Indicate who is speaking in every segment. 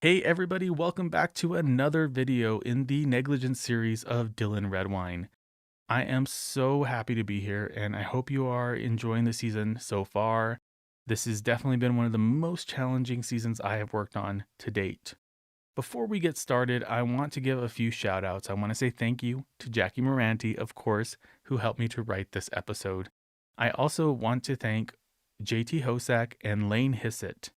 Speaker 1: Hey everybody, welcome back to another video in the Negligence series of Dylan Redwine. I am so happy to be here and I hope you are enjoying the season so far. This has definitely been one of the most challenging seasons I have worked on to date. Before we get started, I want to give a few shout outs. I want to say thank you to Jackie Moranty, of course, who helped me to write this episode. I also want to thank JT Hoscak and Laine Hisset.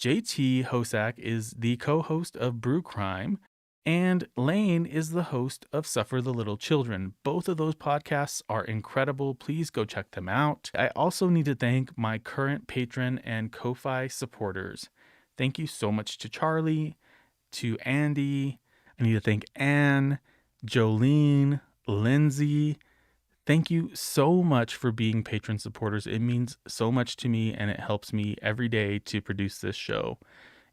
Speaker 1: JT Hoscak is the co-host of Brew Crime, and Laine is the host of Suffer the Little Children. Both of those podcasts are incredible. Please go check them out. I also need to thank my current patron and Ko-Fi supporters. Thank you so much to Charlie, to Andy. I need to thank Anne, Jolene, Lindsay. Thank you so much for being patron supporters. It means so much to me and it helps me every day to produce this show.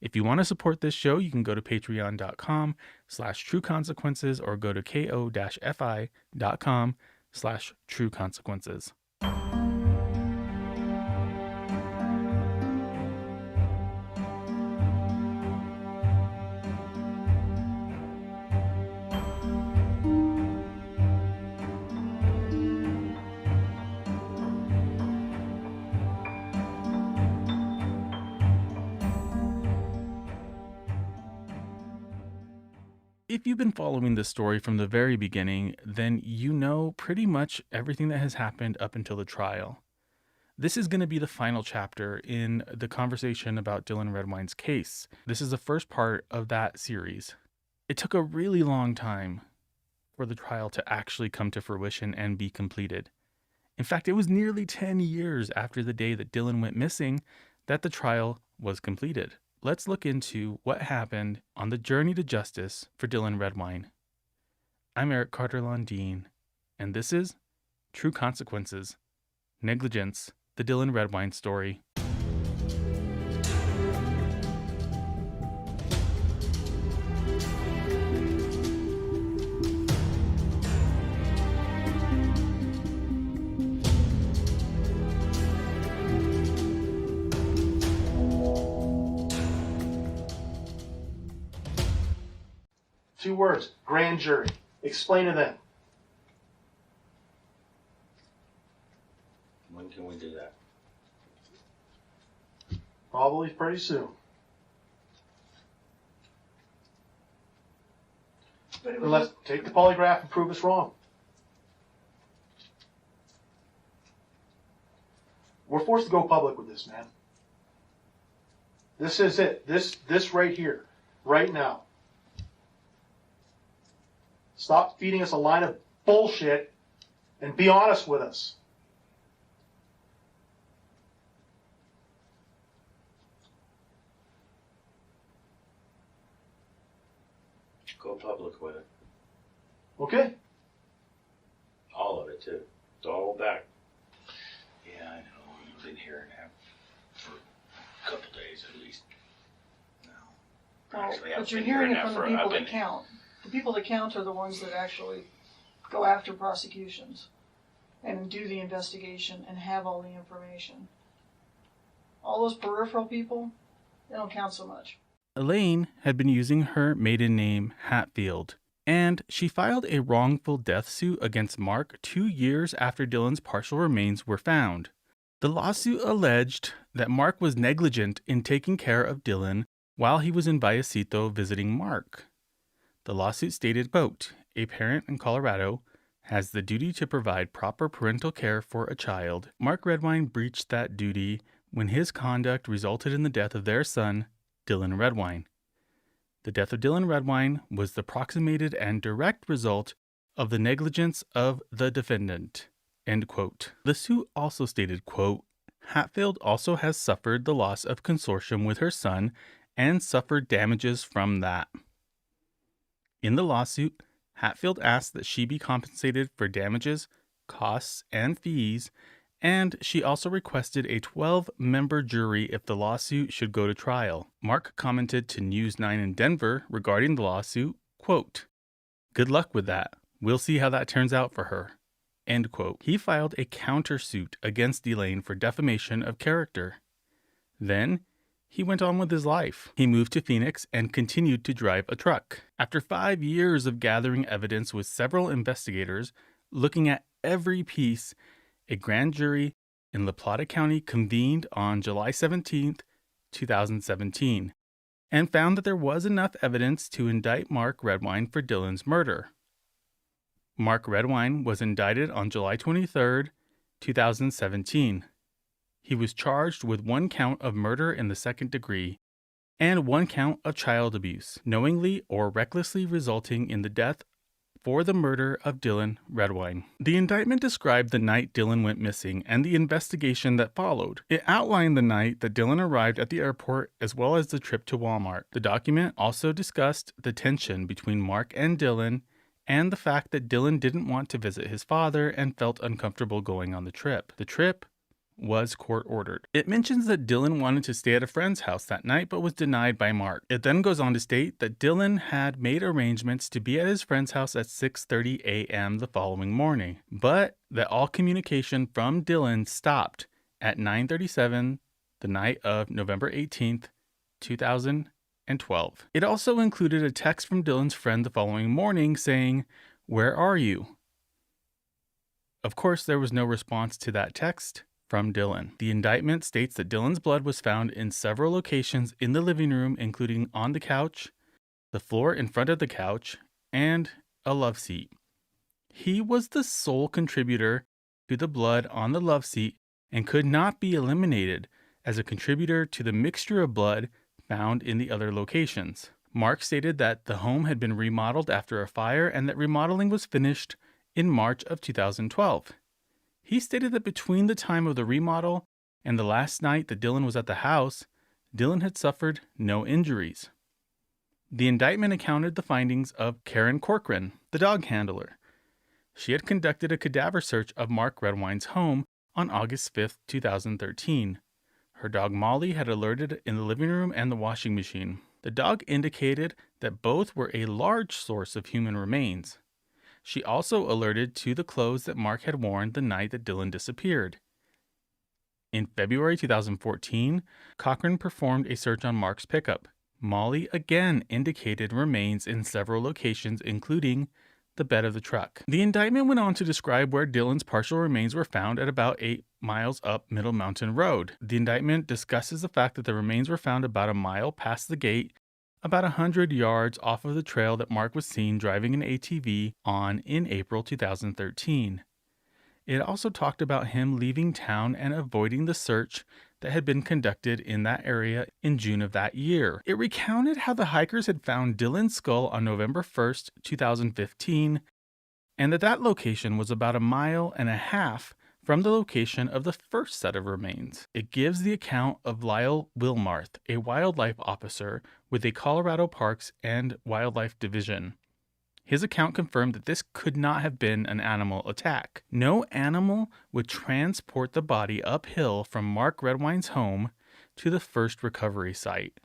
Speaker 1: If you want to support this show, you can go to patreon.com/trueconsequences or go to ko-fi.com/trueconsequences. If you've been following this story from the very beginning, then you know pretty much everything that has happened up until the trial. This is going to be the final chapter in the conversation about Dylan Redwine's case. This is the first part of that series. It took a really long time for the trial to actually come to fruition and be completed. In fact, it was nearly 10 years after the day that Dylan went missing that the trial was completed. Let's look into what happened on the journey to justice for Dylan Redwine. I'm Eric Carter-Landin, and this is True Consequences, Negligence, the Dylan Redwine story.
Speaker 2: Two words, grand jury. Explain to them.
Speaker 3: When can we do that?
Speaker 2: Probably pretty soon. Let's take the polygraph and prove us wrong. We're forced to go public with this, man. This is it. This right here, right now. Stop feeding us a line of bullshit and be honest with us.
Speaker 3: Go public with it.
Speaker 2: Okay?
Speaker 3: All of it, too. Don't hold back. Yeah, I know. I've been here now for a couple days at least. No.
Speaker 4: Well,
Speaker 3: Actually,
Speaker 4: but
Speaker 3: I've
Speaker 4: you're
Speaker 3: been here
Speaker 4: hearing it
Speaker 3: now
Speaker 4: from the
Speaker 3: for-
Speaker 4: people
Speaker 3: I've
Speaker 4: that
Speaker 3: been-
Speaker 4: count. The people that count are the ones that actually go after prosecutions and do the investigation and have all the information. All those peripheral people, they don't count so much.
Speaker 1: Elaine had been using her maiden name Hatfield, and she filed a wrongful death suit against Mark 2 years after Dylan's partial remains were found. The lawsuit alleged that Mark was negligent in taking care of Dylan while he was in Vallecito visiting Mark. The lawsuit stated, quote, "A parent in Colorado has the duty to provide proper parental care for a child. Mark Redwine breached that duty when his conduct resulted in the death of their son, Dylan Redwine. The death of Dylan Redwine was the proximated and direct result of the negligence of the defendant." End quote. The suit also stated, quote, "Hatfield also has suffered the loss of consortium with her son and suffered damages from that." In the lawsuit, Hatfield asked that she be compensated for damages, costs, and fees, and she also requested a 12-member jury if the lawsuit should go to trial. Mark commented to News 9 in Denver regarding the lawsuit, quote, "Good luck with that. We'll see how that turns out for her." End quote. He filed a countersuit against Elaine for defamation of character. Then, he went on with his life. He moved to Phoenix and continued to drive a truck. After 5 years of gathering evidence with several investigators, looking at every piece, a grand jury in La Plata County convened on July 17, 2017, and found that there was enough evidence to indict Mark Redwine for Dylan's murder. Mark Redwine was indicted on July 23, 2017. He was charged with 1 count of murder in the second degree and 1 count of child abuse, knowingly or recklessly resulting in the death for the murder of Dylan Redwine. The indictment described the night Dylan went missing and the investigation that followed. It outlined the night that Dylan arrived at the airport as well as the trip to Walmart. The document also discussed the tension between Mark and Dylan and the fact that Dylan didn't want to visit his father and felt uncomfortable going on the trip. The trip was court-ordered. It mentions that Dylan wanted to stay at a friend's house that night but was denied by Mark. It then goes on to state that Dylan had made arrangements to be at his friend's house at 6:30 a.m. the following morning, but that all communication from Dylan stopped at 9:37 the night of November 18th, 2012. It also included a text from Dylan's friend the following morning saying, "Where are you?" Of course, there was no response to that text from Dylan. The indictment states that Dylan's blood was found in several locations in the living room, including on the couch, the floor in front of the couch, and a love seat. He was the sole contributor to the blood on the love seat and could not be eliminated as a contributor to the mixture of blood found in the other locations. Mark stated that the home had been remodeled after a fire and that remodeling was finished in March of 2012. He stated that between the time of the remodel and the last night that Dylan was at the house, Dylan had suffered no injuries. The indictment accounted the findings of Karen Corcoran, the dog handler. She had conducted a cadaver search of Mark Redwine's home on August 5, 2013. Her dog Molly had alerted in the living room and the washing machine. The dog indicated that both were a large source of human remains. She also alerted to the clothes that Mark had worn the night that Dylan disappeared. In February 2014, Corcoran performed a search on Mark's pickup. Molly again indicated remains in several locations, including the bed of the truck. The indictment went on to describe where Dylan's partial remains were found at about 8 miles up Middle Mountain Road. The indictment discusses the fact that the remains were found about a mile past the gate, about 100 yards off of the trail that Mark was seen driving an ATV on in April 2013. It also talked about him leaving town and avoiding the search that had been conducted in that area in June of that year. It recounted how the hikers had found Dylan's skull on November 1st, 2015, and that location was about 1.5 miles from the location of the first set of remains. It gives the account of Lyle Wilmarth, a wildlife officer with the Colorado Parks and Wildlife Division. His account confirmed that this could not have been an animal attack. No animal would transport the body uphill from Mark Redwine's home to the first recovery site,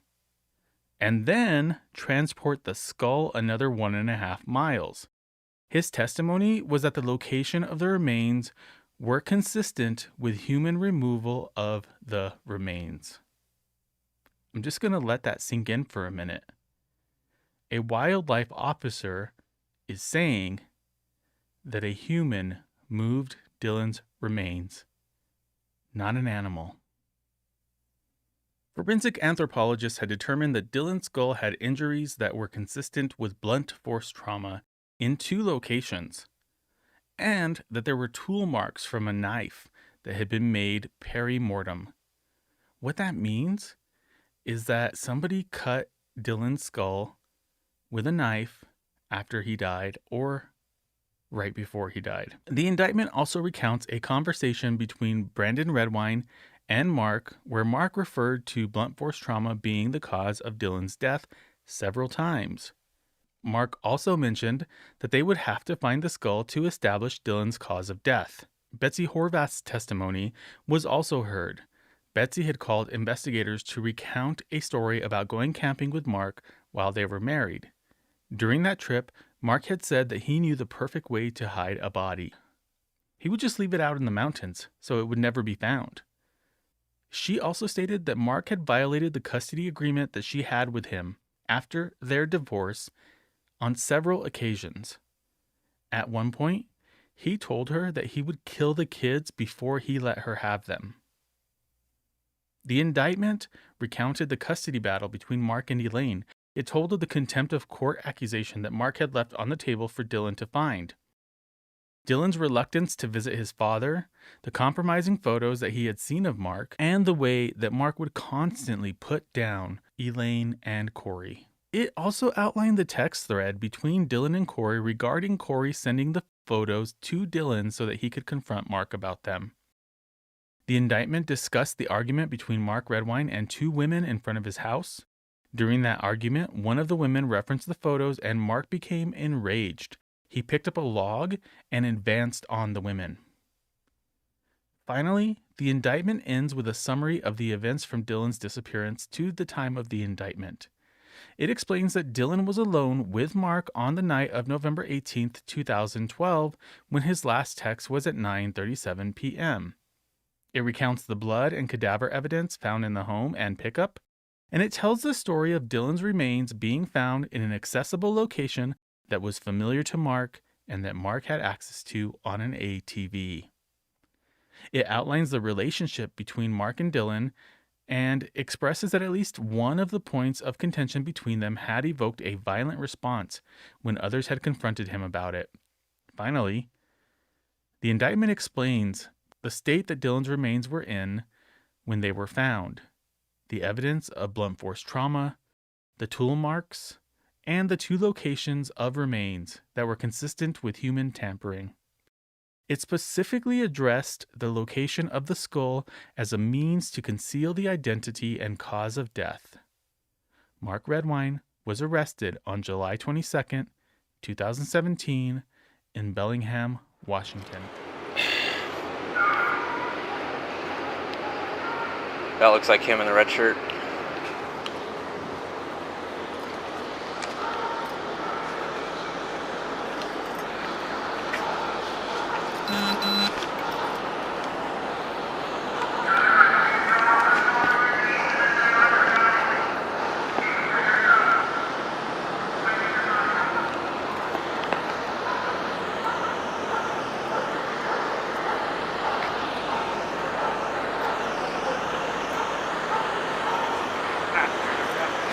Speaker 1: and then transport the skull another 1.5 miles. His testimony was that the location of the remains were consistent with human removal of the remains. I'm just going to let that sink in for a minute. A wildlife officer is saying that a human moved Dylan's remains, not an animal. Forensic anthropologists had determined that Dylan's skull had injuries that were consistent with blunt force trauma in 2 locations, and that there were tool marks from a knife that had been made peri-mortem. What that means is that somebody cut Dylan's skull with a knife after he died or right before he died. The indictment also recounts a conversation between Brandon Redwine and Mark, where Mark referred to blunt force trauma being the cause of Dylan's death several times. Mark also mentioned that they would have to find the skull to establish Dylan's cause of death. Betsy Horvath's testimony was also heard. Betsy had called investigators to recount a story about going camping with Mark while they were married. During that trip, Mark had said that he knew the perfect way to hide a body. He would just leave it out in the mountains so it would never be found. She also stated that Mark had violated the custody agreement that she had with him after their divorce on several occasions. At one point, he told her that he would kill the kids before he let her have them. The indictment recounted the custody battle between Mark and Elaine. It told of the contempt of court accusation that Mark had left on the table for Dylan to find. Dylan's reluctance to visit his father, the compromising photos that he had seen of Mark, and the way that Mark would constantly put down Elaine and Corey. It also outlined the text thread between Dylan and Corey regarding Corey sending the photos to Dylan so that he could confront Mark about them. The indictment discussed the argument between Mark Redwine and two women in front of his house. During that argument, one of the women referenced the photos and Mark became enraged. He picked up a log and advanced on the women. Finally, the indictment ends with a summary of the events from Dylan's disappearance to the time of the indictment. It explains that Dylan was alone with Mark on the night of November 18th, 2012, when his last text was at 9:37 p.m. It recounts the blood and cadaver evidence found in the home and pickup, and it tells the story of Dylan's remains being found in an accessible location that was familiar to Mark and that Mark had access to on an ATV. It outlines the relationship between Mark and Dylan and expresses that at least one of the points of contention between them had evoked a violent response when others had confronted him about it. Finally, the indictment explains the state that Dylan's remains were in when they were found, the evidence of blunt force trauma, the tool marks, and the two locations of remains that were consistent with human tampering. It specifically addressed the location of the skull as a means to conceal the identity and cause of death. Mark Redwine was arrested on July 22nd, 2017, in Bellingham, Washington.
Speaker 5: That looks like him in the red shirt.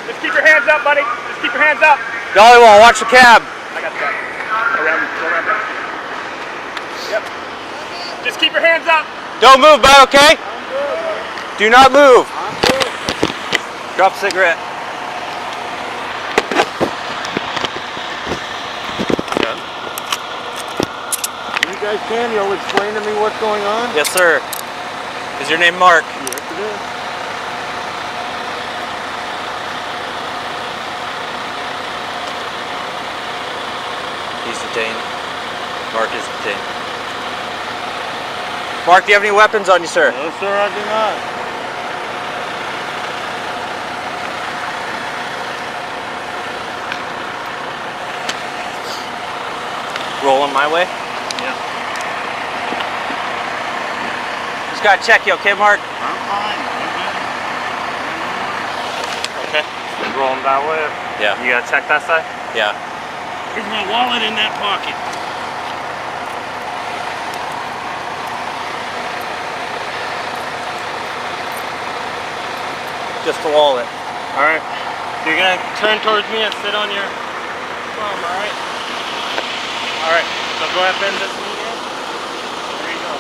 Speaker 6: Just keep your hands up, buddy. Just keep your hands up.
Speaker 5: Dolly wall, watch the cab.
Speaker 6: I got that. Go around there. Yep. Just keep your hands up.
Speaker 5: Don't move, bud, okay?
Speaker 6: I'm good.
Speaker 5: Do not move.
Speaker 6: I'm good.
Speaker 5: Drop a cigarette.
Speaker 7: You guys can, you'll explain to me what's going on?
Speaker 5: Yes, sir. Is your name Mark?
Speaker 7: Yes, it is.
Speaker 5: He's detained. Mark is detained. Mark, do you have any weapons on you, sir?
Speaker 7: No, sir, I do not.
Speaker 5: Rolling my way?
Speaker 7: Yeah.
Speaker 5: Just gotta check you, okay, Mark?
Speaker 7: I'm fine.
Speaker 6: Okay. Just rolling that way.
Speaker 5: Yeah.
Speaker 6: You gotta check that side?
Speaker 5: Yeah.
Speaker 7: Here's my wallet in that pocket.
Speaker 5: Just the wallet.
Speaker 6: Alright. You're gonna turn towards me and sit on your thumb, alright? Alright. So go ahead and bend this knee in. There you go.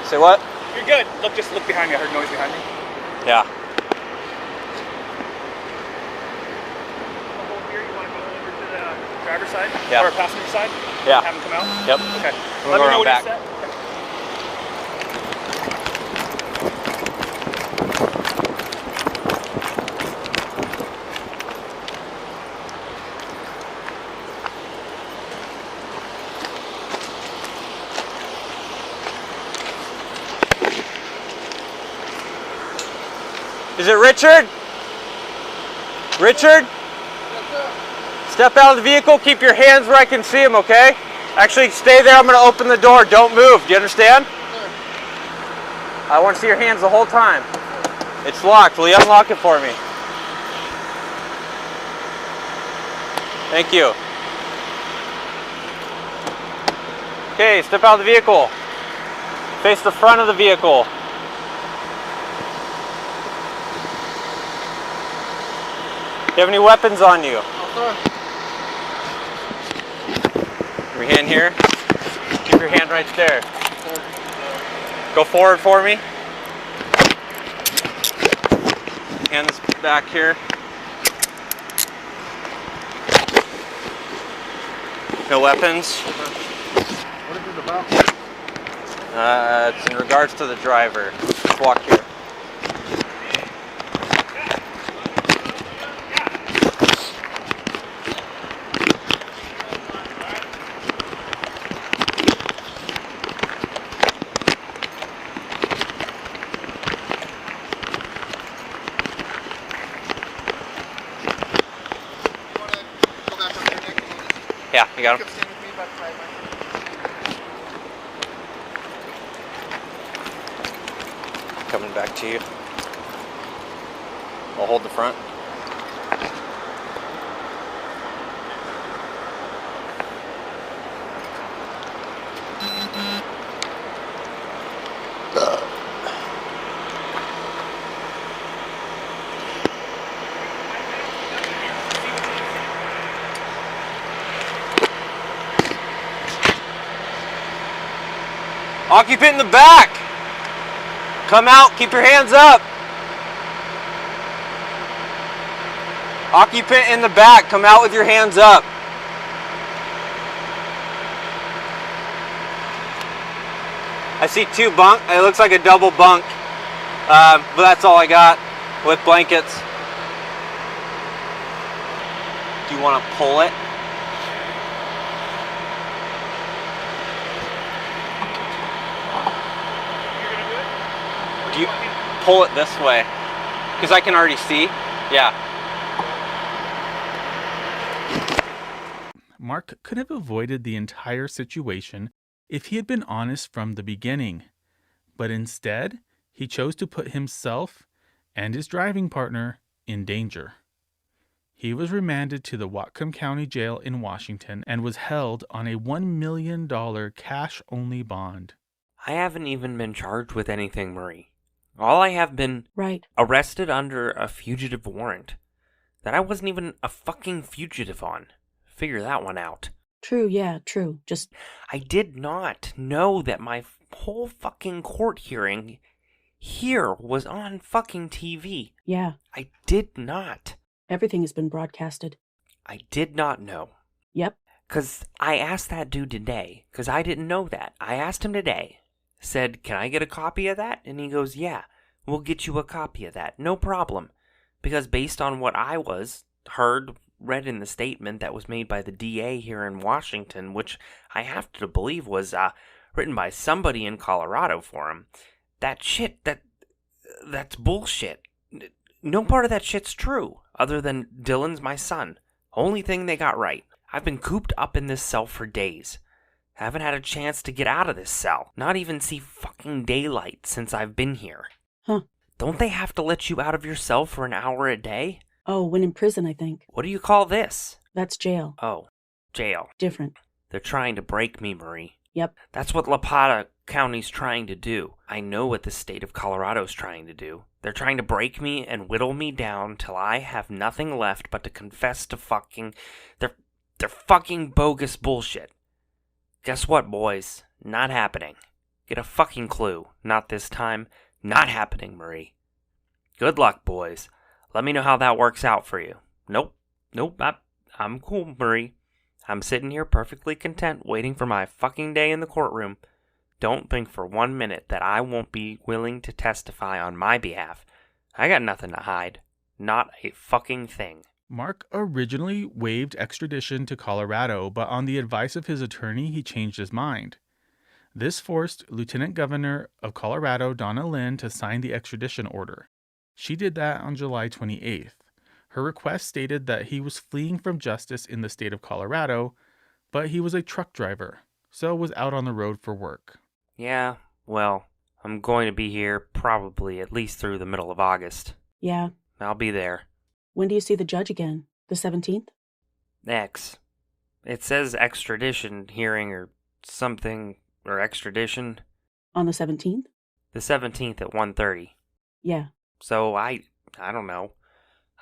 Speaker 5: Say what?
Speaker 6: You're good. Look, just look behind me. I heard noise behind me.
Speaker 5: Yeah.
Speaker 6: Over here, you want to go over to the driver's side?
Speaker 5: Yeah.
Speaker 6: Or passenger side?
Speaker 5: Yeah.
Speaker 6: Have them come out?
Speaker 5: Yep.
Speaker 6: Okay.
Speaker 5: We'll
Speaker 6: Let
Speaker 5: go
Speaker 6: me know
Speaker 5: around
Speaker 6: when
Speaker 5: back.
Speaker 6: you're set.
Speaker 5: Is it Richard? Richard? Step out of the vehicle, keep your hands where I can see them, okay? Actually, stay there, I'm gonna open the door, don't move, do you understand? I want to see your hands the whole time. It's locked. Will you unlock it for me? Thank you. Okay, step out of the vehicle. Face the front of the vehicle. Do you have any weapons on you? Your hand here. Keep your hand right there. Go forward for me. Hands back here. No weapons.
Speaker 7: What is it about?
Speaker 5: It's in regards to the driver. Just walk here. Yeah, you got him. Coming back to you. I'll hold the front. Occupant in the back! Come out, keep your hands up! Occupant in the back, come out with your hands up. I see two bunk, it looks like a double bunk. But that's all I got with blankets. Do you want to pull it? Do you pull it this way? Because I can already see. Yeah.
Speaker 1: Mark could have avoided the entire situation if he had been honest from the beginning. But instead, he chose to put himself and his driving partner in danger. He was remanded to the Whatcom County Jail in Washington and was held on a $1 million cash-only bond.
Speaker 8: I haven't even been charged with anything, Marie. All I have been arrested under a fugitive warrant that I wasn't even a fucking fugitive on. Figure that one out.
Speaker 9: True, yeah, true. Just...
Speaker 8: I did not know that my whole fucking court hearing here was on fucking TV.
Speaker 9: Yeah.
Speaker 8: I did not.
Speaker 9: Everything has been broadcasted.
Speaker 8: I did not know.
Speaker 9: Yep.
Speaker 8: Because I asked that dude today, because I didn't know that. I asked him today. Said, can I get a copy of that? And he goes, yeah, we'll get you a copy of that. No problem. Because based on what I read in the statement that was made by the DA here in Washington, which I have to believe was written by somebody in Colorado for him, that's bullshit. No part of that shit's true, other than Dylan's my son. Only thing they got right. I've been cooped up in this cell for days. Haven't had a chance to get out of this cell. Not even see fucking daylight since I've been here.
Speaker 9: Huh.
Speaker 8: Don't they have to let you out of your cell for an hour a day?
Speaker 9: Oh, when in prison, I think.
Speaker 8: What do you call this?
Speaker 9: That's jail.
Speaker 8: Oh, jail.
Speaker 9: Different.
Speaker 8: They're trying to break me, Marie.
Speaker 9: Yep.
Speaker 8: That's what La Plata County's trying to do. I know what the state of Colorado's trying to do. They're trying to break me and whittle me down till I have nothing left but to confess to fucking... They're fucking bogus bullshit. Guess what, boys? Not happening. Get a fucking clue. Not this time. Not happening, Marie. Good luck, boys. Let me know how that works out for you. Nope. I'm cool, Marie. I'm sitting here perfectly content waiting for my fucking day in the courtroom. Don't think for 1 minute that I won't be willing to testify on my behalf. I got nothing to hide. Not a fucking thing.
Speaker 1: Mark originally waived extradition to Colorado, but on the advice of his attorney, he changed his mind. This forced Lieutenant Governor of Colorado, Donna Lynn, to sign the extradition order. She did that on July 28th. Her request stated that he was fleeing from justice in the state of Colorado, but he was a truck driver, so was out on the road for work.
Speaker 8: Yeah, well, I'm going to be here probably at least through the middle of August.
Speaker 9: Yeah.
Speaker 8: I'll be there.
Speaker 9: When do you see the judge again? The 17th?
Speaker 8: X. It says extradition hearing or something, or extradition.
Speaker 9: On the 17th?
Speaker 8: The 17th at 1:30.
Speaker 9: Yeah.
Speaker 8: So I don't know.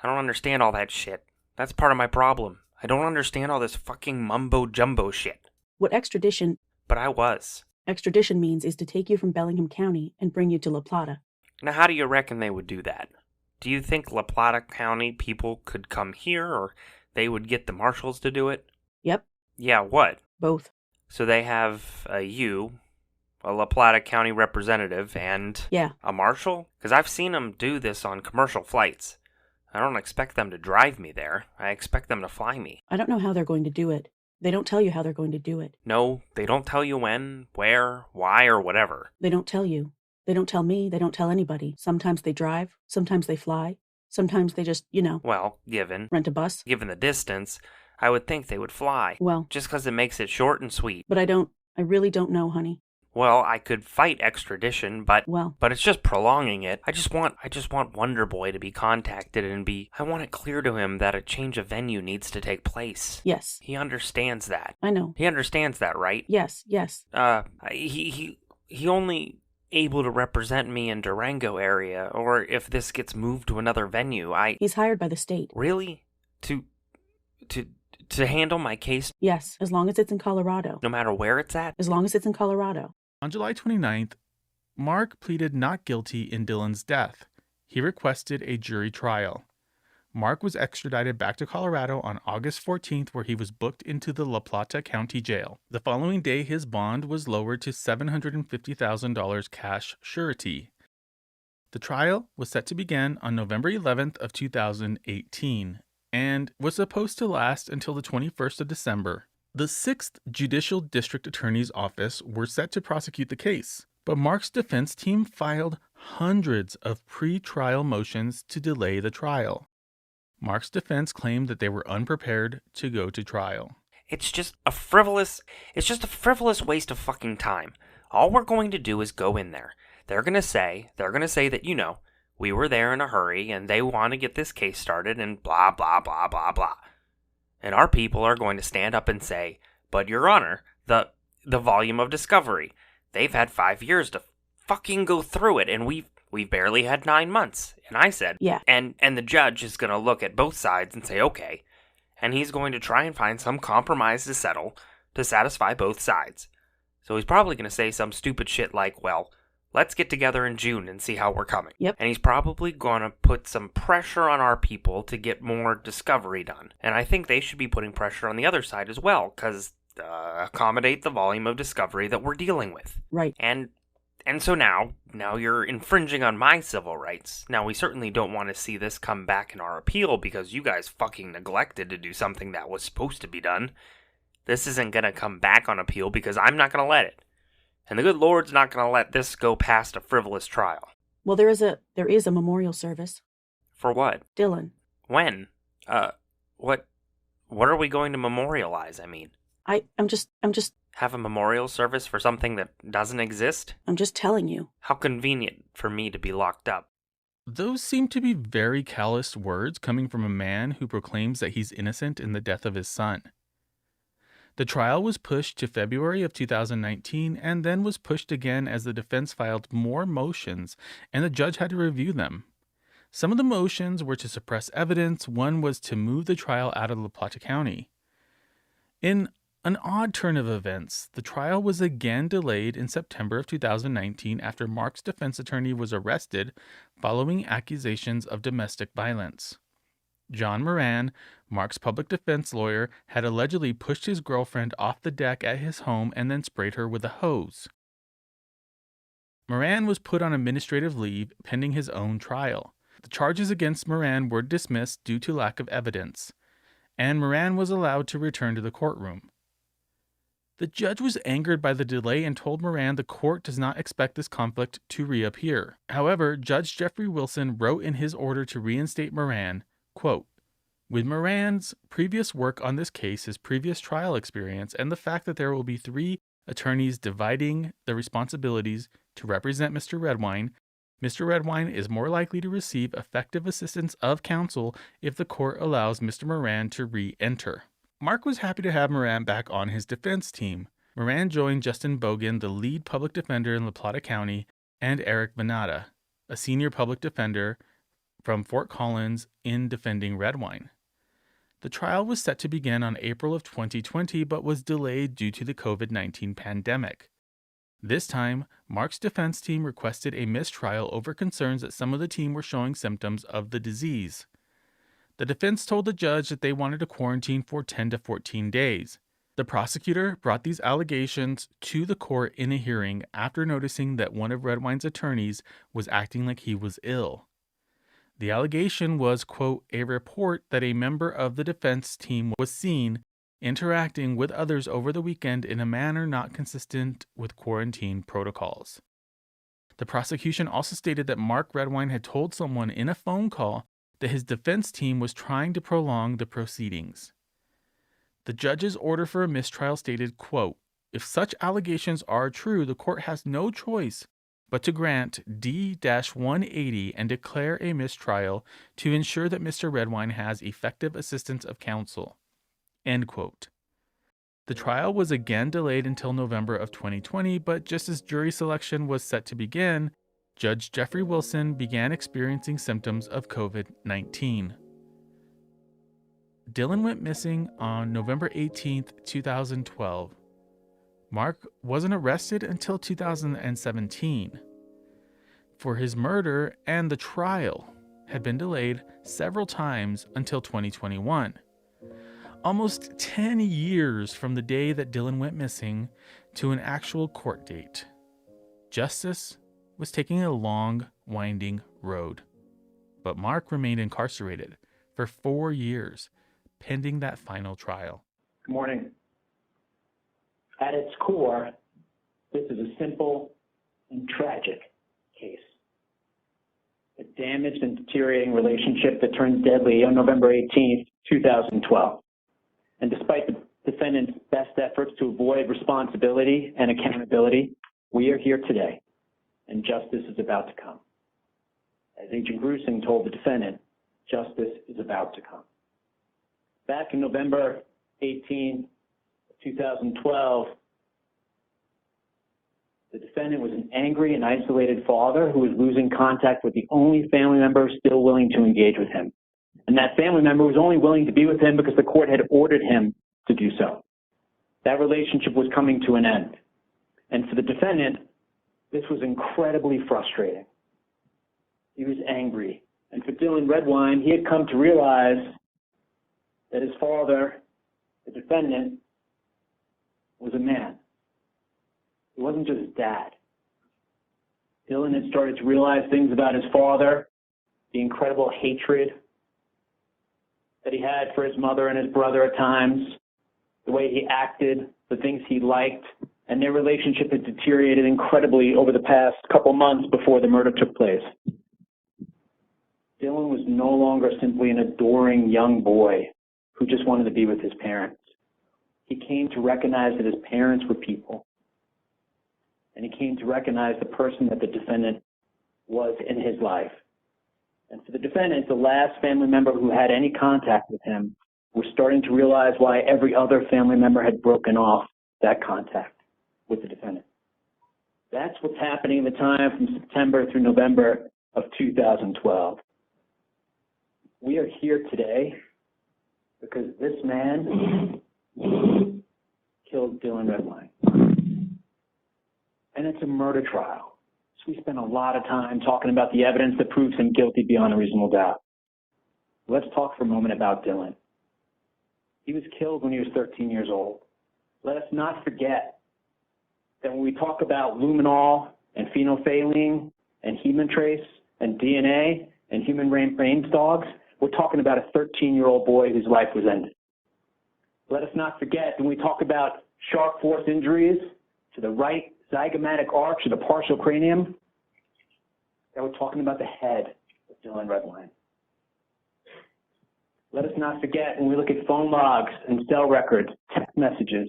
Speaker 8: I don't understand all that shit. That's part of my problem. I don't understand all this fucking mumbo-jumbo shit.
Speaker 9: What extradition
Speaker 8: But I was.
Speaker 9: extradition means is to take you from Bellingham County and bring you to La Plata.
Speaker 8: Now how do you reckon they would do that? Do you think La Plata County people could come here, or they would get the marshals to do it?
Speaker 9: Yep.
Speaker 8: Yeah, what?
Speaker 9: Both.
Speaker 8: So they have a La Plata County representative, and
Speaker 9: Yeah.
Speaker 8: a marshal? Because I've seen them do this on commercial flights. I don't expect them to drive me there. I expect them to fly me.
Speaker 9: I don't know how they're going to do it. They don't tell you how they're going to do it.
Speaker 8: No, they don't tell you when, where, why, or whatever.
Speaker 9: They don't tell you. They don't tell me. They don't tell anybody. Sometimes they drive. Sometimes they fly. Sometimes they just,
Speaker 8: Well, given
Speaker 9: rent a bus.
Speaker 8: the distance, I would think they would fly.
Speaker 9: Well,
Speaker 8: Just because it makes it short and sweet.
Speaker 9: but I really don't know, honey.
Speaker 8: Well, I could fight extradition, but
Speaker 9: Well,
Speaker 8: it's just prolonging it. I just want Wonder Boy to be contacted and I want it clear to him that a change of venue needs to take place.
Speaker 9: yes.
Speaker 8: He understands that.
Speaker 9: I know.
Speaker 8: He understands that, right?
Speaker 9: Yes.
Speaker 8: He only able to represent me in Durango area, or if this gets moved to another venue,
Speaker 9: He's hired by the state.
Speaker 8: really to handle my case
Speaker 9: Yes, as long as it's in Colorado.
Speaker 8: no matter where it's at.
Speaker 9: As long as it's in Colorado.
Speaker 1: On July 29th, Mark pleaded not guilty in Dylan's death. He requested a jury trial. Mark was extradited back to Colorado on August 14th, where he was booked into the La Plata County Jail. The following day, his bond was lowered to $750,000 cash surety. The trial was set to begin on November 11th of 2018 and was supposed to last until the 21st of December. The 6th Judicial District Attorney's Office were set to prosecute the case, but Mark's defense team filed hundreds of pre-trial motions to delay the trial. Mark's defense claimed that they were unprepared to go to trial.
Speaker 8: It's just a frivolous waste of fucking time. All we're going to do is go in there. They're gonna say that, we were there in a hurry and they want to get this case started and blah, blah, blah, blah, blah. And our people are going to stand up and say, but Your Honor, the volume of discovery, they've had 5 years to fucking go through it, and we've barely had 9 months. And I said,
Speaker 9: Yeah.
Speaker 8: And the judge is going to look at both sides and say, okay. And he's going to try and find some compromise to settle to satisfy both sides. So he's probably going to say some stupid shit like, well, let's get together in June and see how we're coming.
Speaker 9: Yep.
Speaker 8: And he's probably going to put some pressure on our people to get more discovery done. And I think they should be putting pressure on the other side as well, because accommodate the volume of discovery that we're dealing with.
Speaker 9: Right.
Speaker 8: And so now you're infringing on my civil rights. Now, we certainly don't want to see this come back in our appeal because you guys fucking neglected to do something that was supposed to be done. This isn't going to come back on appeal because I'm not going to let it. And the good Lord's not going to let this go past a frivolous trial.
Speaker 9: Well, there is a memorial service.
Speaker 8: For what?
Speaker 9: Dylan.
Speaker 8: When? What are we going to memorialize, I mean?
Speaker 9: I'm just
Speaker 8: Have a memorial service for something that doesn't exist?
Speaker 9: I'm just telling you.
Speaker 8: How convenient for me to be locked up.
Speaker 1: Those seem to be very callous words coming from a man who proclaims that he's innocent in the death of his son. The trial was pushed to February of 2019 and then was pushed again as the defense filed more motions and the judge had to review them. Some of the motions were to suppress evidence, one was to move the trial out of La Plata County. In an odd turn of events, the trial was again delayed in September of 2019 after Mark's defense attorney was arrested following accusations of domestic violence. John Moran, Mark's public defense lawyer, had allegedly pushed his girlfriend off the deck at his home and then sprayed her with a hose. Moran was put on administrative leave pending his own trial. The charges against Moran were dismissed due to lack of evidence, and Moran was allowed to return to the courtroom. The judge was angered by the delay and told Moran the court does not expect this conflict to reappear. However, Judge Jeffrey Wilson wrote in his order to reinstate Moran, quote, "With Moran's previous work on this case, his previous trial experience, and the fact that there will be 3 attorneys dividing the responsibilities to represent Mr. Redwine, Mr. Redwine is more likely to receive effective assistance of counsel if the court allows Mr. Moran to re-enter. Mark was happy to have Moran back on his defense team. Moran joined Justin Bogan, the lead public defender in La Plata County, and Eric Venata, a senior public defender from Fort Collins, in defending Redwine. The trial was set to begin on April of 2020, but was delayed due to the COVID-19 pandemic. This time, Mark's defense team requested a mistrial over concerns that some of the team were showing symptoms of the disease. The defense told the judge that they wanted to quarantine for 10 to 14 days. The prosecutor brought these allegations to the court in a hearing after noticing that one of Redwine's attorneys was acting like he was ill. The allegation was, quote, a report that a member of the defense team was seen interacting with others over the weekend in a manner not consistent with quarantine protocols. The prosecution also stated that Mark Redwine had told someone in a phone call that his defense team was trying to prolong the proceedings. The judge's order for a mistrial stated, quote, if such allegations are true, the court has no choice but to grant D-180 and declare a mistrial to ensure that Mr. Redwine has effective assistance of counsel. End quote. The trial was again delayed until November of 2020, but just as jury selection was set to begin, Judge Jeffrey Wilson began experiencing symptoms of COVID-19. Dylan went missing on November 18, 2012. Mark wasn't arrested until 2017. For his murder, and the trial had been delayed several times until 2021. Almost 10 years from the day that Dylan went missing to an actual court date. Justice was taking a long, winding road. But Mark remained incarcerated for 4 years, pending that final trial.
Speaker 10: Good morning. At its core, this is a simple and tragic case. A damaged and deteriorating relationship that turned deadly on November 18th, 2012. And despite the defendant's best efforts to avoid responsibility and accountability, we are here today, and justice is about to come. As Agent Grusing told the defendant, justice is about to come. Back in November 18, 2012, the defendant was an angry and isolated father who was losing contact with the only family member still willing to engage with him. And that family member was only willing to be with him because the court had ordered him to do so. That relationship was coming to an end. And for the defendant, this was incredibly frustrating. He was angry. And for Dylan Redwine, he had come to realize that his father, the defendant, was a man. He wasn't just his dad. Dylan had started to realize things about his father, the incredible hatred that he had for his mother and his brother at times, the way he acted, the things he liked, and their relationship had deteriorated incredibly over the past couple months before the murder took place. Dylan was no longer simply an adoring young boy who just wanted to be with his parents. He came to recognize that his parents were people. And he came to recognize the person that the defendant was in his life. And for the defendant, the last family member who had any contact with him was starting to realize why every other family member had broken off that contact with the defendant. That's what's happening in the time from September through November of 2012. We are here today because this man killed Dylan Redwine. And it's a murder trial. So we spent a lot of time talking about the evidence that proves him guilty beyond a reasonable doubt. Let's talk for a moment about Dylan. He was killed when he was 13 years old. Let us not forget that when we talk about luminol and phenolphthalein and human trace and DNA and human brain dogs, we're talking about a 13-year-old boy whose life was ended. Let us not forget when we talk about sharp force injuries to the right zygomatic arch of the partial cranium, that we're talking about the head of Dylan Redwine. Let us not forget when we look at phone logs and cell records, text messages,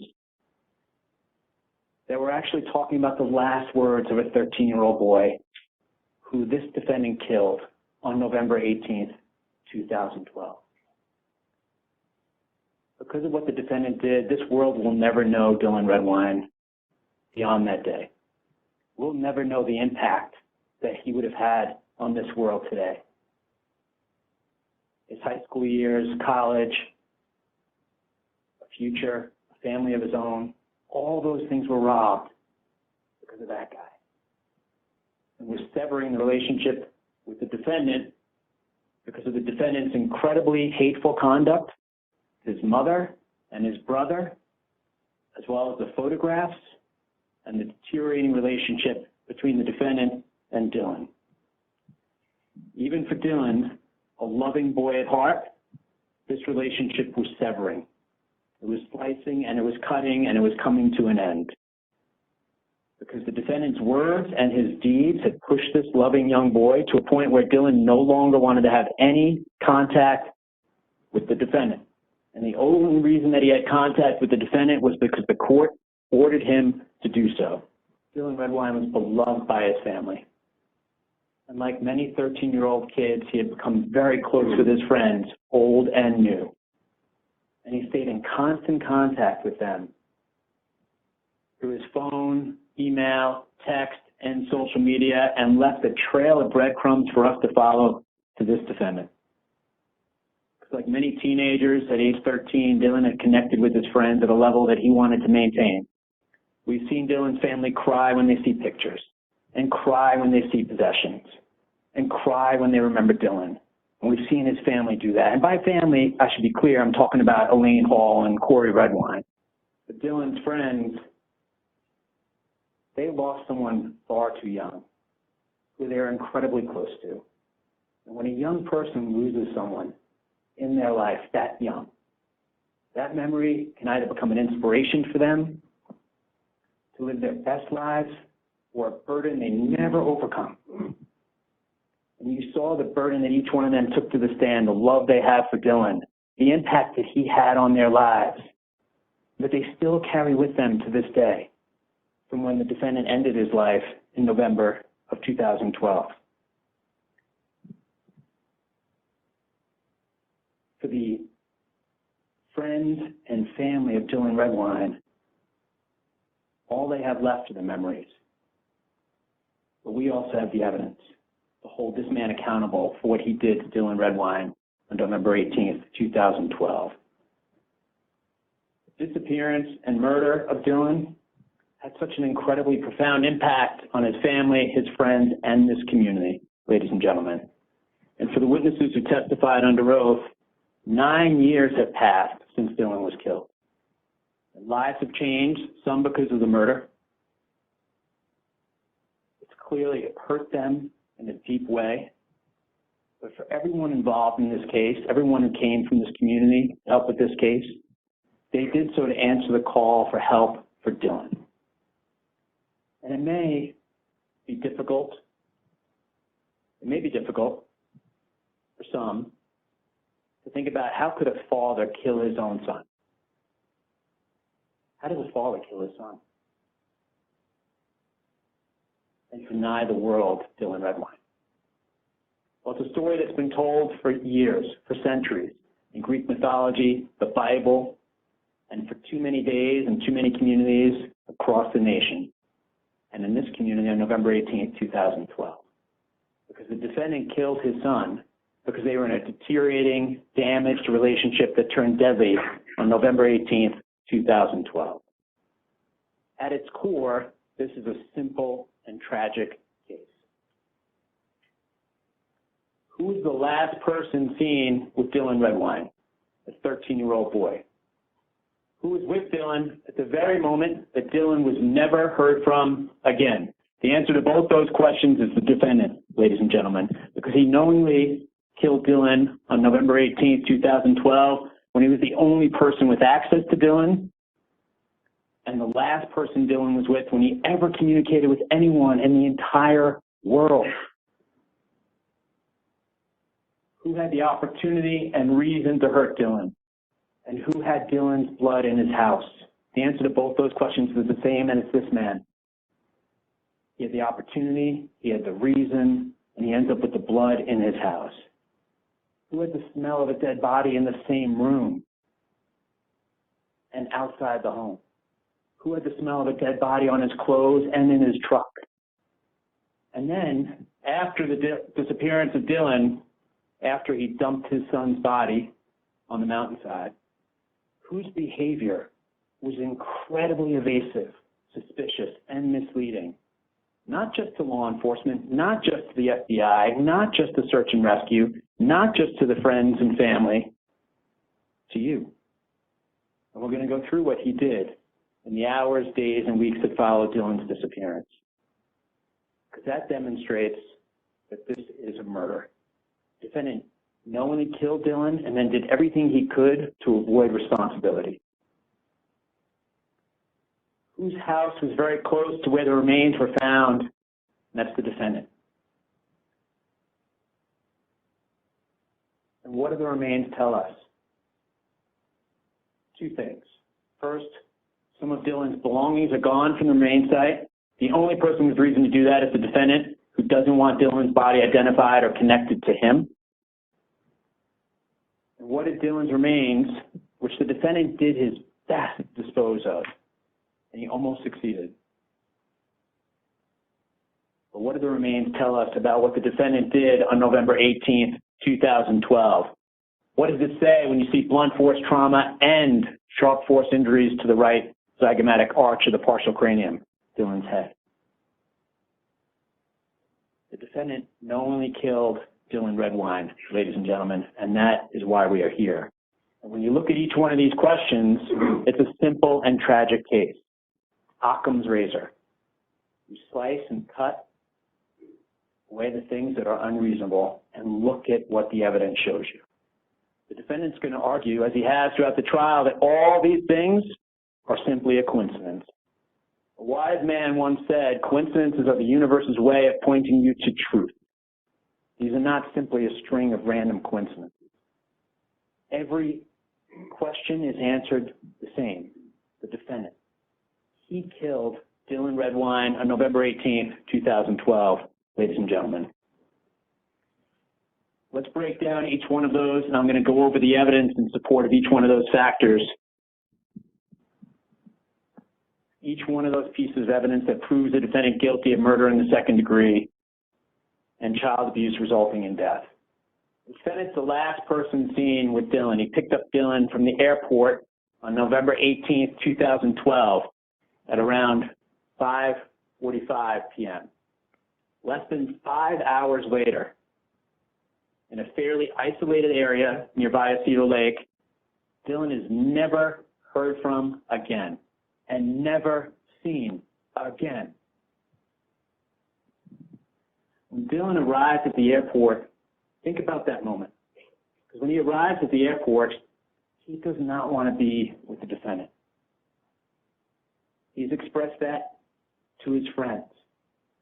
Speaker 10: that we're actually talking about the last words of a 13-year-old boy who this defendant killed on November 18th, 2012. Because of what the defendant did, this world will never know Dylan Redwine beyond that day. We'll never know the impact that he would have had on this world today. His high school years, college, a future, a family of his own, all those things were robbed because of that guy. And we're severing the relationship with the defendant because of the defendant's incredibly hateful conduct, his mother and his brother, as well as the photographs and the deteriorating relationship between the defendant and Dylan. Even for Dylan, a loving boy at heart, this relationship was severing. It was slicing and it was cutting and it was coming to an end. Because the defendant's words and his deeds had pushed this loving young boy to a point where Dylan no longer wanted to have any contact with the defendant. And the only reason that he had contact with the defendant was because the court ordered him to do so. Dylan Redwine was beloved by his family. And like many 13-year-old kids, he had become very close with his friends, old and new. And he stayed in constant contact with them through his phone, email, text, and social media, and left a trail of breadcrumbs for us to follow to this defendant. Like many teenagers at age 13, Dylan had connected with his friends at a level that he wanted to maintain. We've seen Dylan's family cry when they see pictures, and cry when they see possessions, and cry when they remember Dylan. And we've seen his family do that. And by family, I should be clear, I'm talking about Elaine Hall and Corey Redwine. But Dylan's friends, they lost someone far too young, who they are incredibly close to. And when a young person loses someone in their life that young, that memory can either become an inspiration for them to live their best lives or a burden they never overcome. And you saw the burden that each one of them took to the stand, the love they have for Dylan, the impact that he had on their lives, that they still carry with them to this day from when the defendant ended his life in November of 2012. For the friends and family of Dylan Redwine, all they have left are the memories. But we also have the evidence to hold this man accountable for what he did to Dylan Redwine on November 18th, 2012. The disappearance and murder of Dylan had such an incredibly profound impact on his family, his friends, and this community, ladies and gentlemen. And for the witnesses who testified under oath, 9 years have passed since Dylan was killed. And lives have changed, some because of the murder. It's clearly it hurt them in a deep way. But for everyone involved in this case, everyone who came from this community to help with this case, they did so to answer the call for help for Dylan. And it may be difficult for some to think about how could a father kill his own son? How does a father kill his son? And deny the world Dylan Redwine? Well, it's a story that's been told for years, for centuries, in Greek mythology, the Bible, and for too many days and too many communities across the nation. And in this community on November 18th, 2012. Because the defendant killed his son because they were in a deteriorating, damaged relationship that turned deadly on November 18th, 2012. At its core, this is a simple and tragic case. Who was the last person seen with Dylan Redwine, a 13-year-old boy? Who was with Dylan at the very moment that Dylan was never heard from again? The answer to both those questions is the defendant, ladies and gentlemen, because he knowingly killed Dylan on November 18th, 2012, when he was the only person with access to Dylan, and the last person Dylan was with when he ever communicated with anyone in the entire world. Who had the opportunity and reason to hurt Dylan? And who had Dylan's blood in his house? The answer to both those questions is the same, and it's this man. He had the opportunity, he had the reason, and he ends up with the blood in his house. Who had the smell of a dead body in the same room and outside the home? Who had the smell of a dead body on his clothes and in his truck? And then, after the disappearance of Dylan, after he dumped his son's body on the mountainside, whose behavior was incredibly evasive, suspicious, and misleading? Not just to law enforcement, not just to the FBI, not just to search and rescue, not just to the friends and family, to you. And we're going to go through what he did in the hours, days, and weeks that followed Dylan's disappearance. Because that demonstrates that this is a murder. The defendant knowingly killed Dylan and then did everything he could to avoid responsibility. Whose house was very close to where the remains were found? And that's the defendant. And what do the remains tell us? Two things. First, some of Dylan's belongings are gone from the remain site. The only person with reason to do that is the defendant, who doesn't want Dylan's body identified or connected to him. And what did Dylan's remains, which the defendant did his best to dispose of, and he almost succeeded. But what do the remains tell us about what the defendant did on November 18th, 2012? What does it say when you see blunt force trauma and sharp force injuries to the right zygomatic arch of the partial cranium, Dylan's head? The defendant knowingly killed Dylan Redwine, ladies and gentlemen, and that is why we are here. And when you look at each one of these questions, it's a simple and tragic case. Occam's razor. You slice and cut away the things that are unreasonable and look at what the evidence shows you. The defendant's going to argue, as he has throughout the trial, that all these things are simply a coincidence. A wise man once said, coincidences are the universe's way of pointing you to truth. These are not simply a string of random coincidences. Every question is answered the same. The defendant. He killed Dylan Redwine on November 18th, 2012, ladies and gentlemen. Let's break down each one of those, and I'm going to go over the evidence in support of each one of those factors. Each one of those pieces of evidence that proves the defendant guilty of murder in the second degree and child abuse resulting in death. The defendant's the last person seen with Dylan. He picked up Dylan from the airport on November 18th, 2012 at around 5:45 p.m. Less than 5 hours later, in a fairly isolated area nearby Aceto Lake, Dylan is never heard from again and never seen again. When Dylan arrives at the airport, think about that moment. Because when he arrives at the airport, he does not want to be with the defendant. He's expressed that to his friends.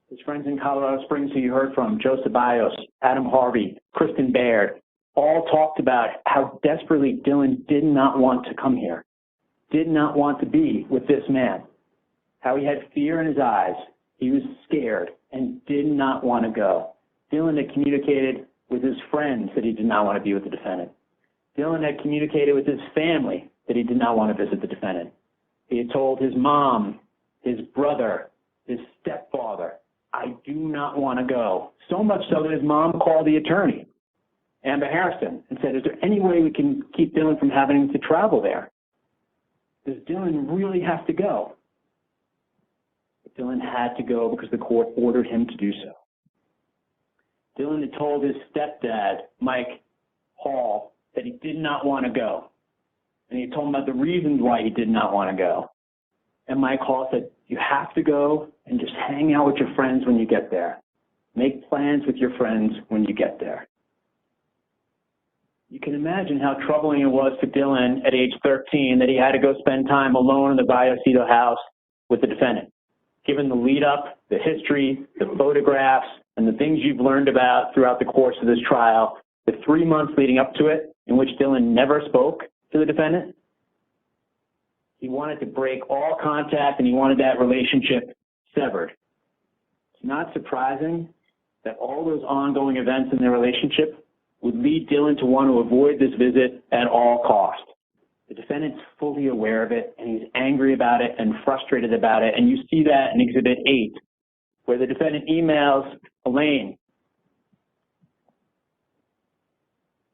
Speaker 10: His friends in Colorado Springs who you heard from, Joe Ceballos, Adam Harvey, Kristen Baird, all talked about how desperately Dylan did not want to come here, did not want to be with this man, how he had fear in his eyes, he was scared, and did not want to go. Dylan had communicated with his friends that he did not want to be with the defendant. Dylan had communicated with his family that he did not want to visit the defendant. He had told his mom, his brother, his stepfather, I do not want to go. So much so that his mom called the attorney, Amber Harrison, and said, is there any way we can keep Dylan from having to travel there? Does Dylan really have to go? But Dylan had to go because the court ordered him to do so. Dylan had told his stepdad, Mike Hall, that he did not want to go. And he told him about the reasons why he did not want to go. And Mike Hall said, you have to go and just hang out with your friends when you get there. Make plans with your friends when you get there. You can imagine how troubling it was for Dylan at age 13 that he had to go spend time alone in the Vallecito house with the defendant. Given the lead up, the history, the photographs, and the things you've learned about throughout the course of this trial, the 3 months leading up to it in which Dylan never spoke to the defendant, He wanted to break all contact and he wanted that relationship severed. It's not surprising that all those ongoing events in their relationship would lead Dylan to want to avoid this visit at all costs. The defendant's fully aware of it, and he's angry about it and frustrated about it, and you see that in Exhibit 8, where the defendant emails Laine,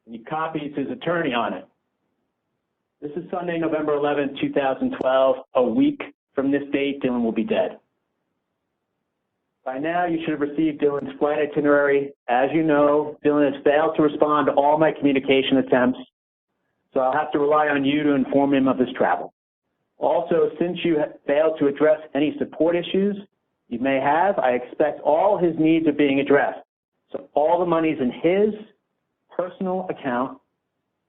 Speaker 10: and he copies his attorney on it. This is Sunday, November 11, 2012. A week from this date, Dylan will be dead. By now, you should have received Dylan's flight itinerary. As you know, Dylan has failed to respond to all my communication attempts, so I'll have to rely on you to inform him of his travel. Also, since you have failed to address any support issues you may have, I expect all his needs are being addressed. So all the monies in his personal account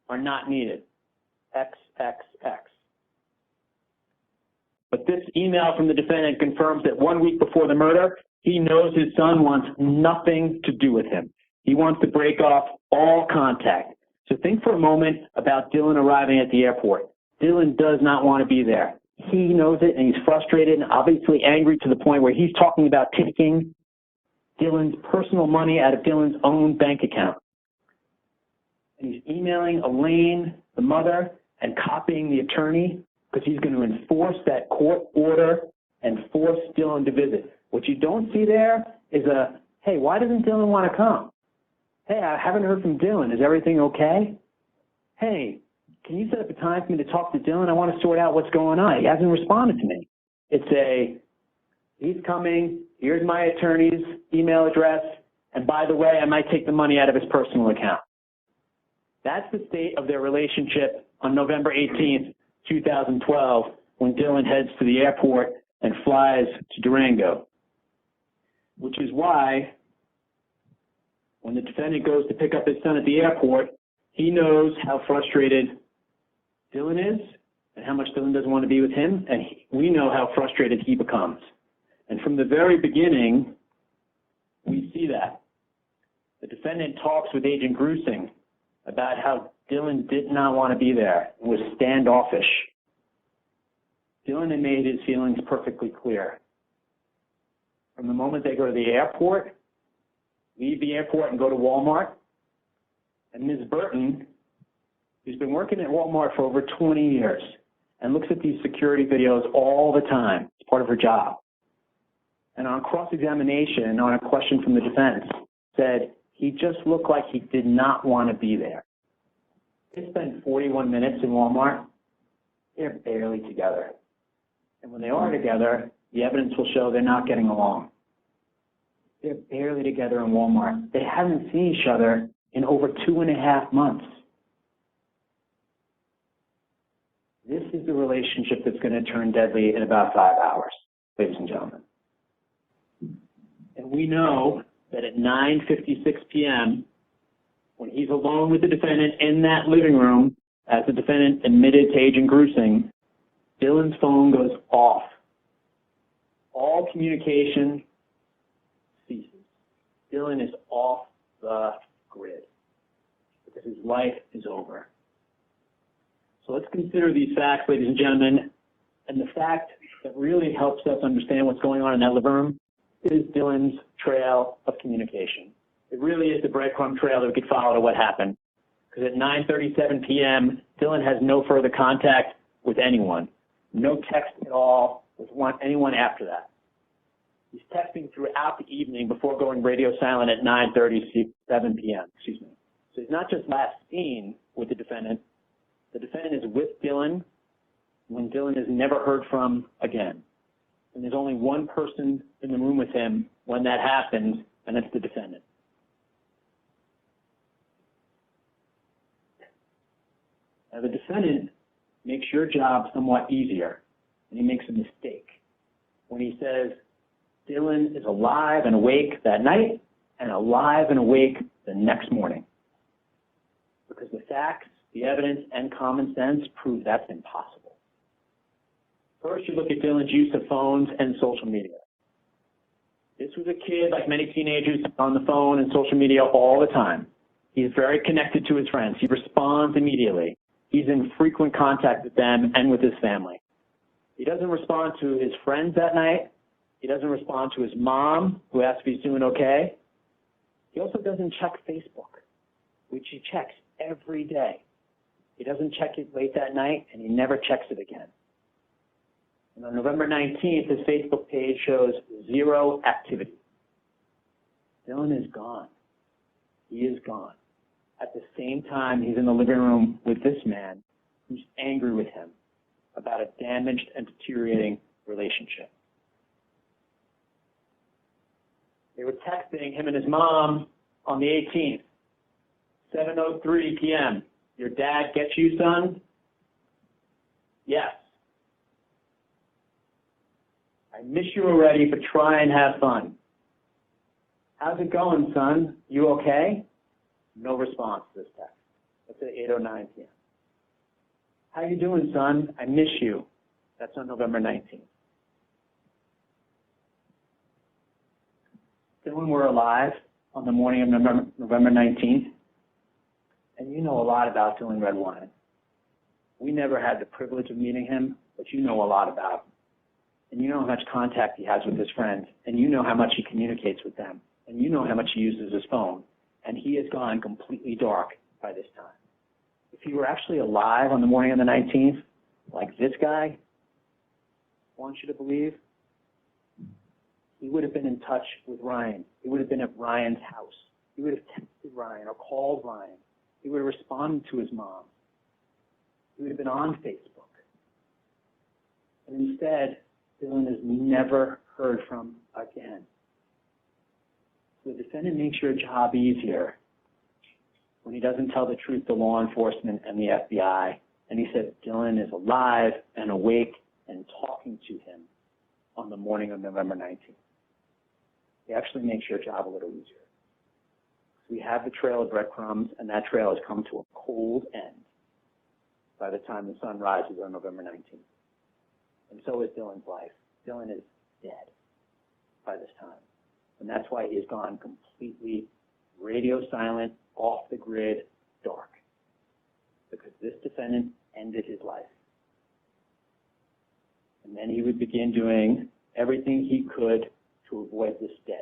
Speaker 10: are not needed. XXX. But this email from the defendant confirms that 1 week before the murder, he knows his son wants nothing to do with him. He wants to break off all contact. So think for a moment about Dylan arriving at the airport. Dylan does not want to be there. He knows it, and he's frustrated and obviously angry to the point where he's talking about taking Dylan's personal money out of Dylan's own bank account. And he's emailing Laine, the mother, and copying the attorney because he's going to enforce that court order and force Dylan to visit. What you don't see there is a, hey, why doesn't Dylan want to come? Hey, I haven't heard from Dylan. Is everything okay? Hey, can you set up a time for me to talk to Dylan? I want to sort out what's going on. He hasn't responded to me. It's a, he's coming, here's my attorney's email address, and by the way, I might take the money out of his personal account. That's the state of their relationship on November 18th, 2012, when Dylan heads to the airport and flies to Durango. Which is why, when the defendant goes to pick up his son at the airport, he knows how frustrated Dylan is and how much Dylan doesn't want to be with him, and we know how frustrated he becomes. And from the very beginning, we see that. The defendant talks with Agent Grusing about how Dylan did not want to be there and was standoffish. Dylan had made his feelings perfectly clear. From the moment they go to the airport, leave the airport and go to Walmart, and Ms. Burton, who's been working at Walmart for over 20 years and looks at these security videos all the time, it's part of her job. And on cross-examination, on a question from the defense, said he just looked like he did not want to be there. They spent 41 minutes in Walmart. They're barely together. And when they are together, the evidence will show they're not getting along. They're barely together in Walmart. They haven't seen each other in over 2.5 months. This is the relationship that's going to turn deadly in about 5 hours, ladies and gentlemen. And we know that at 9:56 p.m., when he's alone with the defendant in that living room, as the defendant admitted to Agent Grusing, Dylan's phone goes off. All communication ceases. Dylan is off the grid because his life is over. So let's consider these facts, ladies and gentlemen, and the fact that really helps us understand what's going on in that living room is Dylan's trail of communication. It really is the breadcrumb trail that we could follow to what happened. Because at 9:37 p.m., Dylan has no further contact with anyone. No text at all with anyone after that. He's texting throughout the evening before going radio silent at 9:37 p.m. Excuse me. So he's not just last seen with the defendant. The defendant is with Dylan when Dylan is never heard from again. And there's only one person in the room with him when that happens, and that's the defendant. Now, the defendant makes your job somewhat easier, and he makes a mistake when he says Dylan is alive and awake that night and alive and awake the next morning. Because the facts, the evidence, and common sense prove that's impossible. First, you look at Dylan's use of phones and social media. This was a kid, like many teenagers, on the phone and social media all the time. He's very connected to his friends. He responds immediately. He's in frequent contact with them and with his family. He doesn't respond to his friends that night. He doesn't respond to his mom, who asks if he's doing okay. He also doesn't check Facebook, which he checks every day. He doesn't check it late that night, and he never checks it again. And on November 19th, his Facebook page shows 0 activity. Dylan is gone. He is gone. At the same time, he's in the living room with this man who's angry with him about a damaged and deteriorating relationship. They were texting, him and his mom, on the 18th, 7:03 p.m. Your dad get you, son? Yes. I miss you already, but try and have fun. How's it going, son? You okay? No response to this text. That's at 8:09 p.m. How you doing, son? I miss you. That's on November 19th. Dylan were alive on the morning of November 19th, and you know a lot about Dylan Redwine. We never had the privilege of meeting him, but you know a lot about him. And you know how much contact he has with his friends, and you know how much he communicates with them, and you know how much he uses his phone, and he has gone completely dark by this time. If he were actually alive on the morning of the 19th, like this guy wants you to believe, he would have been in touch with Ryan. He would have been at Ryan's house. He would have texted Ryan or called Ryan. He would have responded to his mom. He would have been on Facebook. And instead, Dylan is never heard from again. So the defendant makes your job easier when he doesn't tell the truth to law enforcement and the FBI, and he said Dylan is alive and awake and talking to him on the morning of November 19th. He actually makes your job a little easier. So we have the trail of breadcrumbs, and that trail has come to a cold end by the time the sun rises on November 19th. And so is Dylan's life. Dylan is dead by this time. And that's why he has gone completely radio silent, off the grid, dark. Because this defendant ended his life. And then he would begin doing everything he could to avoid this day,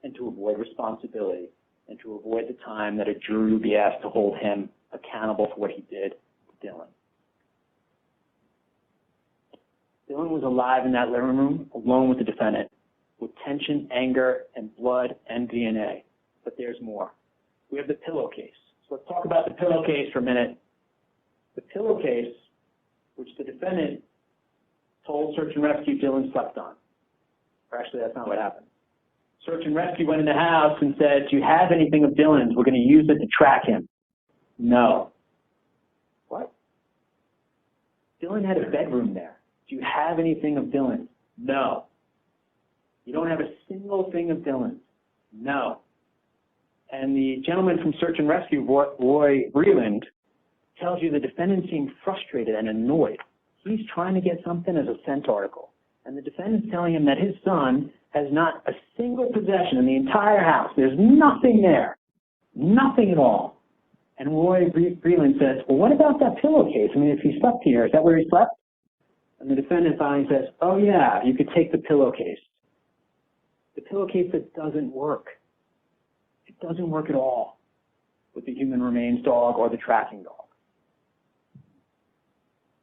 Speaker 10: and to avoid responsibility, and to avoid the time that a jury would be asked to hold him accountable for what he did to Dylan. Dylan was alive in that living room alone with the defendant, with tension, anger, and blood and DNA. But there's more. We have the pillowcase. So let's talk about the pillowcase for a minute. The pillowcase, which the defendant told Search and Rescue Dylan slept on. Or actually, that's not what happened. Search and Rescue went in the house and said, do you have anything of Dylan's? We're going to use it to track him. No. What? Dylan had a bedroom there. Do you have anything of Dylan's? No. You don't have a single thing of Dylan's? No. And the gentleman from Search and Rescue, Roy Breland, tells you the defendant seemed frustrated and annoyed. He's trying to get something as a scent article. And the defendant's telling him that his son has not a single possession in the entire house. There's nothing there. Nothing at all. And Roy Breland says, well, what about that pillowcase? I mean, if he slept here, is that where he slept? And the defendant finally says, oh, yeah, you could take the pillowcase. The pillowcase that doesn't work. It doesn't work at all with the human remains dog or the tracking dog.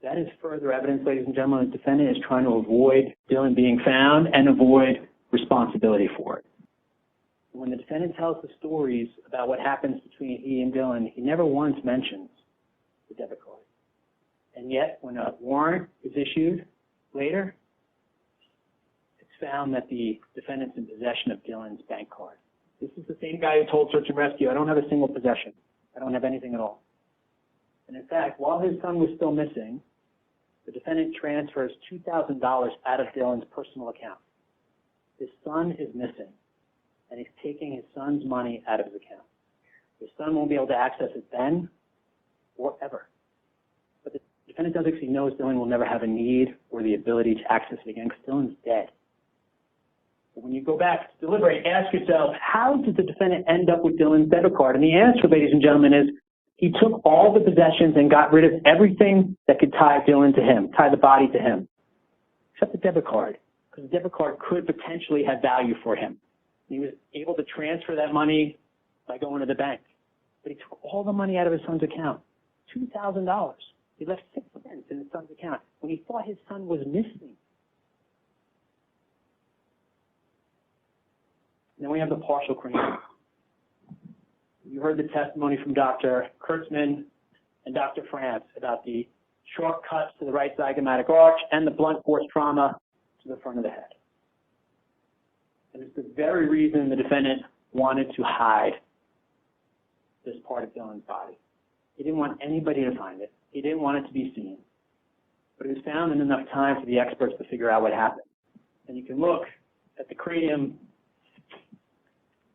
Speaker 10: That is further evidence, ladies and gentlemen, the defendant is trying to avoid Dylan being found and avoid responsibility for it. When the defendant tells the stories about what happens between he and Dylan, he never once mentions the debit card. And yet, when a warrant is issued later, it's found that the defendant's in possession of Dylan's bank card. This is the same guy who told Search and Rescue, I don't have a single possession. I don't have anything at all. And in fact, while his son was still missing, the defendant transfers $2,000 out of Dylan's personal account. His son is missing, and he's taking his son's money out of his account. His son won't be able to access it then or ever. But the defendant does actually knows Dylan will never have a need or the ability to access it again because Dylan's dead. But when you go back to deliberate, ask yourself, how did the defendant end up with Dylan's debit card? And the answer, ladies and gentlemen, is he took all the possessions and got rid of everything that could tie Dylan to him, tie the body to him. except the debit card, because the debit card could potentially have value for him. He was able to transfer that money by going to the bank. But he took all the money out of his son's account, $2,000. He left 6 cents in his son's account when he thought his son was missing. Then we have the partial cranium. You heard the testimony from Dr. Kurtzman and Dr. France about the sharp cuts to the right zygomatic arch and the blunt force trauma to the front of the head. And it's the very reason the defendant wanted to hide this part of Dylan's body. He didn't want anybody to find it. He didn't want it to be seen. But it was found in enough time for the experts to figure out what happened. And you can look at the cranium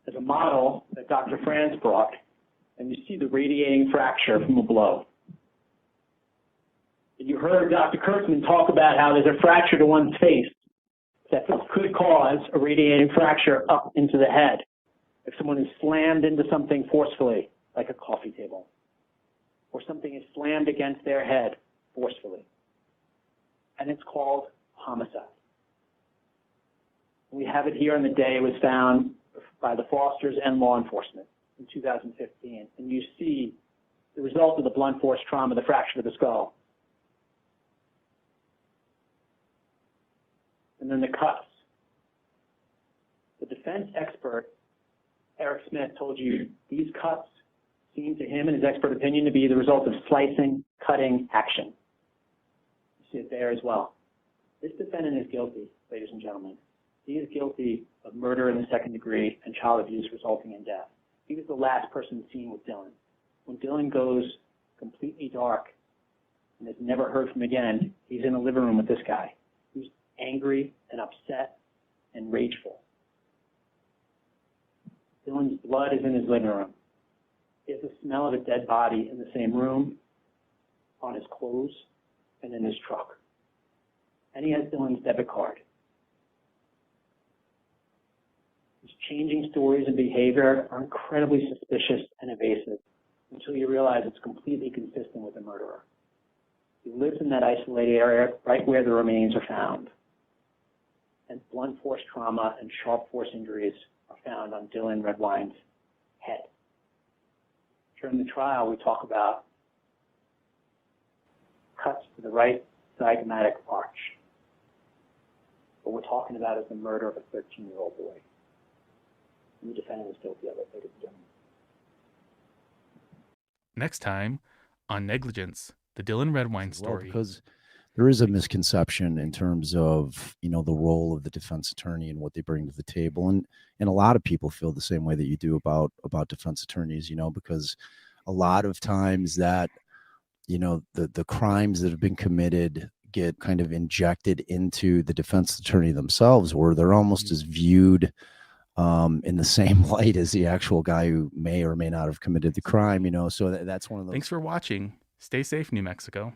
Speaker 10: as a model that Dr. Franz brought, and you see the radiating fracture from a blow. And you heard Dr. Kurtzman talk about how there's a fracture to one's face that could cause a radiating fracture up into the head if someone is slammed into something forcefully, like a coffee table, or something is slammed against their head forcefully. And it's called homicide. We have it here on the day it was found by the Fosters and law enforcement in 2015. And you see the result of the blunt force trauma, the fracture of the skull. And then the cuts. The defense expert, Eric Smith, told you these cuts seem to him, in his expert opinion, to be the result of slicing, cutting action. You see it there as well. This defendant is guilty, ladies and gentlemen. He is guilty of murder in the second degree and child abuse resulting in death. He was the last person seen with Dylan. When Dylan goes completely dark and is never heard from again, he's in a living room with this guy who's angry and upset and rageful. Dylan's blood is in his living room. He has the smell of a dead body in the same room, on his clothes, and in his truck. And he has Dylan's debit card. His changing stories and behavior are incredibly suspicious and evasive until you realize it's completely consistent with a murderer. He lives in that isolated area right where the remains are found. And blunt force trauma and sharp force injuries are found on Dylan Redwine's head. During the trial, we talk about cuts to the right zygomatic arch. What we're talking about is the murder of a 13-year-old boy. And the defendant is guilty of it, ladies and gentlemen.
Speaker 1: Next time on Negligence, the Dylan Redwine story.
Speaker 11: Because there is a misconception in terms of, the role of the defense attorney and what they bring to the table. And a lot of people feel the same way that you do about defense attorneys, because a lot of times that, the crimes that have been committed get kind of injected into the defense attorney themselves, where they're almost as viewed in the same light as the actual guy who may or may not have committed the crime, so that's one of those.
Speaker 1: Thanks for watching. Stay safe, New Mexico.